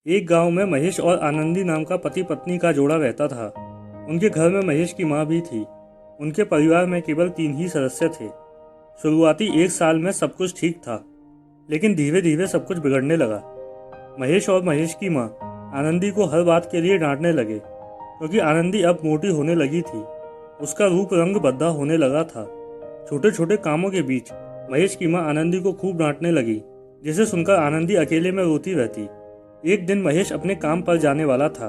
एक गांव में महेश और आनंदी नाम का पति पत्नी का जोड़ा रहता था। उनके घर में महेश की माँ भी थी। उनके परिवार में केवल 3 ही सदस्य थे। शुरुआती 1 साल में सब कुछ ठीक था, लेकिन धीरे धीरे सब कुछ बिगड़ने लगा। महेश और महेश की माँ आनंदी को हर बात के लिए डांटने लगे, क्योंकि आनंदी अब मोटी होने लगी थी। उसका रूप रंग भद्दा होने लगा था। छोटे छोटे कामों के बीच महेश की माँ आनंदी को खूब डांटने लगी, जिसे सुनकर आनंदी अकेले में रोती रहती। एक दिन महेश अपने काम पर जाने वाला था।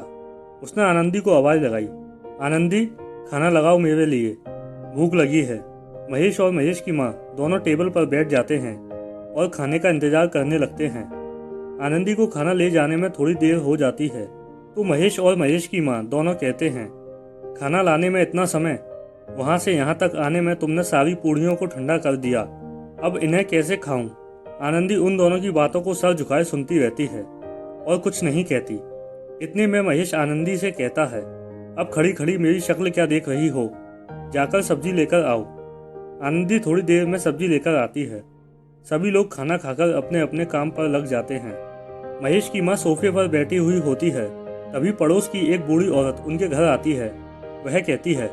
उसने आनंदी को आवाज़ लगाई, आनंदी, खाना लगाओ मेरे लिए, भूख लगी है। महेश और महेश की माँ दोनों टेबल पर बैठ जाते हैं और खाने का इंतजार करने लगते हैं। आनंदी को खाना ले जाने में थोड़ी देर हो जाती है, तो महेश और महेश की माँ दोनों कहते हैं, खाना लाने में इतना समय, वहाँ से यहाँ तक आने में तुमने सारी पूड़ियों को ठंडा कर दिया, अब इन्हें कैसे खाऊं? आनंदी उन दोनों की बातों को सर झुकाए सुनती रहती है और कुछ नहीं कहती। इतने में महेश आनंदी से कहता है, अब खड़ी खड़ी मेरी शक्ल क्या देख रही हो, जाकर सब्जी लेकर आओ। आनंदी थोड़ी देर में सब्जी लेकर आती है। सभी लोग खाना खाकर अपने अपने काम पर लग जाते हैं। महेश की माँ सोफे पर बैठी हुई होती है। तभी पड़ोस की एक बूढ़ी औरत उनके घर आती है। वह कहती है,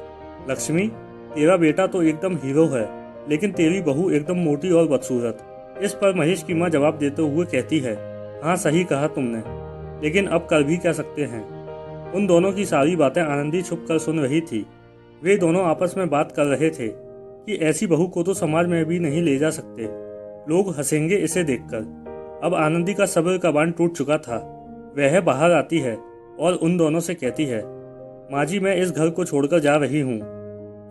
लक्ष्मी, तेरा बेटा तो एकदम हीरो है, लेकिन तेरी बहू एकदम मोटी और बदसूरत। इस पर महेश की माँ जवाब देते हुए कहती है, हाँ सही कहा तुमने, लेकिन अब कर भी क्या सकते हैं। उन दोनों की सारी बातें आनंदी छुप कर सुन रही थी। वे दोनों आपस में बात कर रहे थे कि ऐसी बहू को तो समाज में भी नहीं ले जा सकते, लोग हंसेंगे इसे देखकर। अब आनंदी का सब्र का बांध टूट चुका था। वह बाहर आती है और उन दोनों से कहती है, माँ जी, मैं इस घर को छोड़कर जा रही हूँ।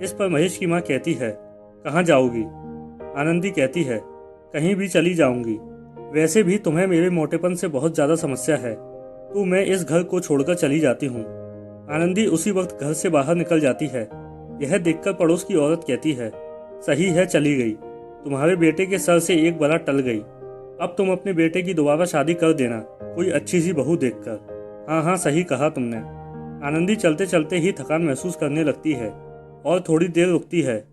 इस पर महेश की माँ कहती है, कहाँ जाओगी? आनंदी कहती है, कहीं भी चली जाऊंगी, वैसे भी तुम्हें मेरे मोटेपन से बहुत ज़्यादा समस्या है, तो मैं इस घर को छोड़कर चली जाती हूँ। आनंदी उसी वक्त घर से बाहर निकल जाती है। यह देखकर पड़ोस की औरत कहती है, सही है, चली गई, तुम्हारे बेटे के सर से एक बला टल गई। अब तुम अपने बेटे की दोबारा शादी कर देना, कोई अच्छी सी बहू देखकर। हाँ हाँ, सही कहा तुमने। आनंदी चलते चलते ही थकान महसूस करने लगती है और थोड़ी देर रुकती है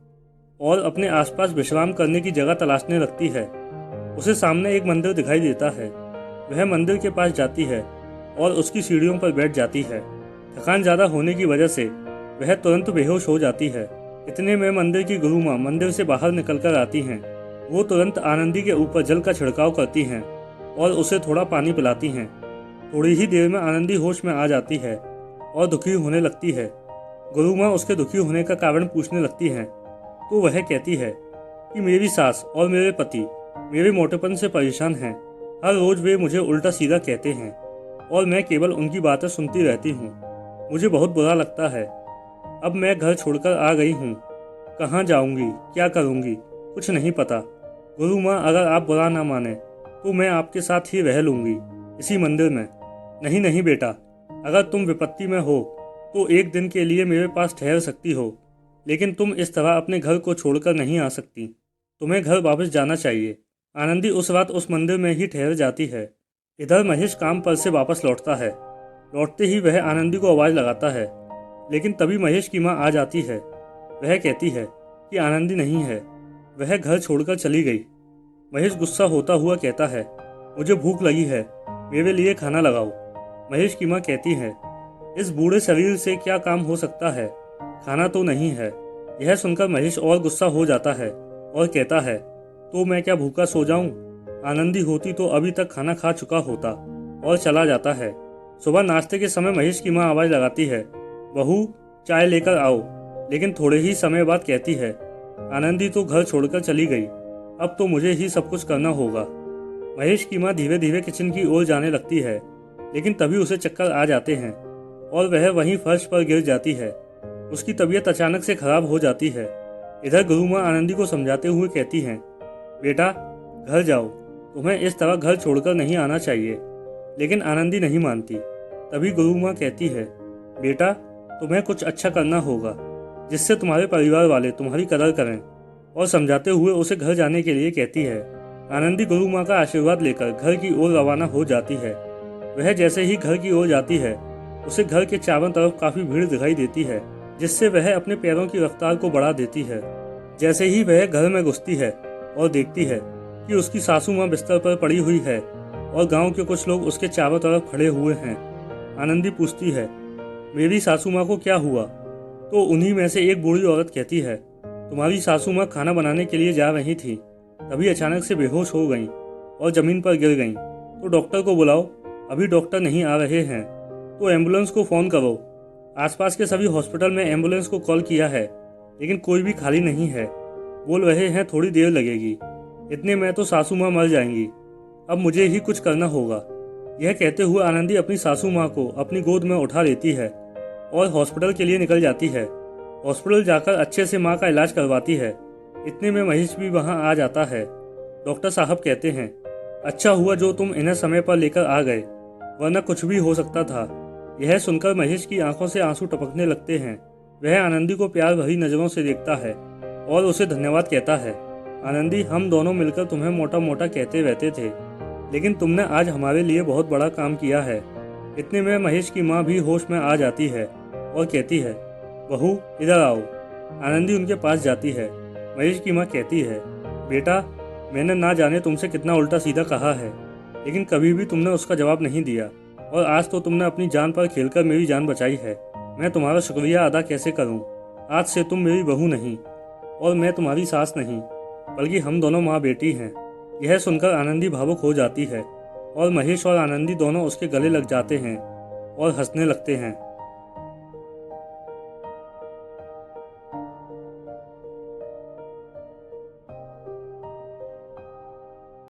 और अपने आसपास विश्राम करने की जगह तलाशने लगती है। उसे सामने एक मंदिर दिखाई देता है। वह मंदिर के पास जाती है और उसकी सीढ़ियों पर बैठ जाती है। थकान ज़्यादा होने की वजह से वह तुरंत बेहोश हो जाती है। इतने में मंदिर की गुरु माँ मंदिर से बाहर निकलकर आती हैं। वो तुरंत आनंदी के ऊपर जल का छिड़काव करती हैं और उसे थोड़ा पानी पिलाती हैं। थोड़ी ही देर में आनंदी होश में आ जाती है और दुखी होने लगती है। गुरु माँ उसके दुखी होने का कारण पूछने लगती हैं, तो वह कहती है कि मेरी सास और मेरे पति मेरे मोटेपन से परेशान हैं। हर रोज वे मुझे उल्टा सीधा कहते हैं और मैं केवल उनकी बातें सुनती रहती हूँ। मुझे बहुत बुरा लगता है। अब मैं घर छोड़कर आ गई हूँ। कहाँ जाऊँगी, क्या करूँगी, कुछ नहीं पता। गुरु माँ, अगर आप बुरा ना माने तो मैं आपके साथ ही रह लूँगी इसी मंदिर में। नहीं नहीं बेटा, अगर तुम विपत्ति में हो तो एक दिन के लिए मेरे पास ठहर सकती हो, लेकिन तुम इस तरह अपने घर को छोड़कर नहीं आ सकती। तुम्हें घर वापस जाना चाहिए। आनंदी उस रात उस मंदिर में ही ठहर जाती है। इधर महेश काम पर से वापस लौटता है। लौटते ही वह आनंदी को आवाज़ लगाता है, लेकिन तभी महेश की माँ आ जाती है। वह कहती है कि आनंदी नहीं है, वह घर छोड़कर चली गई। महेश गुस्सा होता हुआ कहता है, मुझे भूख लगी है, मेरे लिए खाना लगाओ। महेश की माँ कहती है, इस बूढ़े शरीर से क्या काम हो सकता है, खाना तो नहीं है। यह सुनकर महेश और गुस्सा हो जाता है और कहता है, तो मैं क्या भूखा सो जाऊं? आनंदी होती तो अभी तक खाना खा चुका होता, और चला जाता है। सुबह नाश्ते के समय महेश की माँ आवाज़ लगाती है, बहू, चाय लेकर आओ। लेकिन थोड़े ही समय बाद कहती है, आनंदी तो घर छोड़कर चली गई, अब तो मुझे ही सब कुछ करना होगा। महेश की माँ धीरे धीरे किचन की ओर जाने लगती है, लेकिन तभी उसे चक्कर आ जाते हैं और वह वहीं फर्श पर गिर जाती है। उसकी तबीयत अचानक से खराब हो जाती है। इधर गुरु माँ आनंदी को समझाते हुए कहती हैं, बेटा, घर जाओ, तुम्हें इस तरह घर छोड़कर नहीं आना चाहिए। लेकिन आनंदी नहीं मानती। तभी गुरु माँ कहती है, बेटा, तुम्हें कुछ अच्छा करना होगा जिससे तुम्हारे परिवार वाले तुम्हारी कदर करें, और समझाते हुए उसे घर जाने के लिए कहती है। आनंदी गुरु माँ का आशीर्वाद लेकर घर की ओर रवाना हो जाती है। वह जैसे ही घर की ओर जाती है, उसे घर के चारों तरफ काफ़ी भीड़ दिखाई देती है, जिससे वह अपने पैरों की रफ्तार को बढ़ा देती है। जैसे ही वह घर में घुसती है और देखती है कि उसकी सासू माँ बिस्तर पर पड़ी हुई है और गांव के कुछ लोग उसके चारों तरफ खड़े हुए हैं। आनंदी पूछती है, मेरी सासू माँ को क्या हुआ? तो उन्हीं में से एक बूढ़ी औरत कहती है, तुम्हारी सासू माँ खाना बनाने के लिए जा रही थी, तभी अचानक से बेहोश हो गईं और ज़मीन पर गिर गईं। तो डॉक्टर को बुलाओ। अभी डॉक्टर नहीं आ रहे हैं, तो एम्बुलेंस को फ़ोन करो। आसपास के सभी हॉस्पिटल में एम्बुलेंस को कॉल किया है, लेकिन कोई भी खाली नहीं है। बोल रहे हैं थोड़ी देर लगेगी। इतने में तो सासू माँ मर जाएंगी। अब मुझे ही कुछ करना होगा। यह कहते हुए आनंदी अपनी सासू माँ को अपनी गोद में उठा लेती है और हॉस्पिटल के लिए निकल जाती है। हॉस्पिटल जाकर अच्छे से माँ का इलाज करवाती है। इतने में महेश भी वहाँ आ जाता है। डॉक्टर साहब कहते हैं, अच्छा हुआ जो तुम इन्हें समय पर लेकर आ गए, वरना कुछ भी हो सकता था। यह सुनकर महेश की आंखों से आंसू टपकने लगते हैं। वह आनंदी को प्यार भरी नज़रों से देखता है और उसे धन्यवाद कहता है। आनंदी, हम दोनों मिलकर तुम्हें मोटा मोटा कहते रहते थे, लेकिन तुमने आज हमारे लिए बहुत बड़ा काम किया है। इतने में महेश की माँ भी होश में आ जाती है और कहती है, बहू इधर आओ। आनंदी उनके पास जाती है। महेश की माँ कहती है, बेटा, मैंने ना जाने तुमसे कितना उल्टा सीधा कहा है, लेकिन कभी भी तुमने उसका जवाब नहीं दिया, और आज तो तुमने अपनी जान पर खेलकर मेरी जान बचाई है। मैं तुम्हारा शुक्रिया अदा कैसे करूं? आज से तुम मेरी बहू नहीं और मैं तुम्हारी सास नहीं, बल्कि हम दोनों माँ बेटी हैं। यह सुनकर आनंदी भावुक हो जाती है और महेश और आनंदी दोनों उसके गले लग जाते हैं और हंसने लगते हैं।